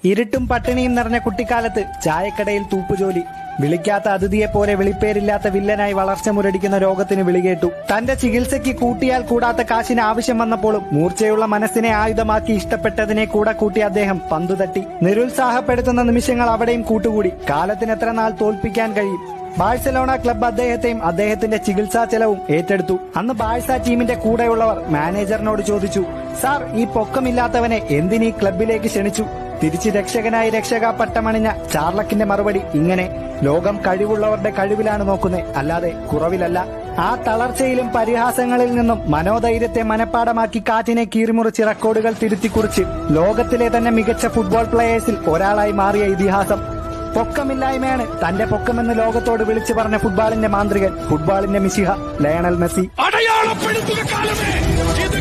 ഇരുട്ടും പട്ടിണിയും നിറഞ്ഞ കുട്ടിക്കാലത്ത് ചായക്കടയിൽ തൂപ്പുജോലി. വിളിക്കാത്ത അതിഥിയെപ്പോലെ വിളിപ്പേരില്ലാത്ത വില്ലനായി വളർച്ച മുരടിക്കുന്ന രോഗത്തിന് വിളികേട്ടു. തന്റെ ചികിത്സയ്ക്ക് കൂട്ടിയാൽ കൂടാത്ത കാശിന് ആവശ്യം വന്നപ്പോഴും മൂർച്ചയുള്ള മനസ്സിനെ ആയുധമാക്കി ഇഷ്ടപ്പെട്ടതിനെ കൂടെ കൂട്ടി അദ്ദേഹം പന്തുതട്ടി. നിരുത്സാഹപ്പെടുത്തുന്ന നിമിഷങ്ങൾ അവിടെയും കൂട്ടുകൂടി. കാലത്തിനെത്ര നാൾ തോൽപ്പിക്കാൻ കഴിയും? ബാഴ്സലോണ ക്ലബ്ബ് അദ്ദേഹത്തെയും അദ്ദേഹത്തിന്റെ ചികിത്സാ ചെലവും ഏറ്റെടുത്തു. അന്ന് ബാഴ്സ ടീമിന്റെ കൂടെയുള്ളവർ മാനേജറിനോട് ചോദിച്ചു, സാർ, ഈ പൊക്കമില്ലാത്തവനെ എന്തിനീ ക്ലബിലേക്ക് ക്ഷണിച്ചു? തിരിച്ച് രക്ഷകനായി രക്ഷക പട്ടമണിഞ്ഞ ചാർലക്കിന്റെ മറുപടി ഇങ്ങനെ: ലോകം കഴിവുള്ളവരുടെ കഴിവിലാണ് നോക്കുന്നേ, അല്ലാതെ കുറവിലല്ല. ആ തളർച്ചയിലും പരിഹാസങ്ങളിൽ നിന്നും മനോധൈര്യത്തെ മനപ്പാടമാക്കി കാറ്റിനെ കീറിമുറിച്ച് റെക്കോർഡുകൾ തിരുത്തിക്കുറിച്ച് ലോകത്തിലെ തന്നെ മികച്ച ഫുട്ബോൾ പ്ലേയേഴ്സിൽ ഒരാളായി മാറിയ ഇതിഹാസം. പൊക്കമില്ലായ്മയാണ് തന്റെ പൊക്കമെന്ന് ലോകത്തോട് വിളിച്ചു പറഞ്ഞ ഫുട്ബോളിന്റെ മാന്ത്രികൻ, ഫുട്ബോളിന്റെ മിശിഹ ലയണൽ മെസ്സി. അടയാളപ്പെടുത്തുക കാലമേ, ഇത്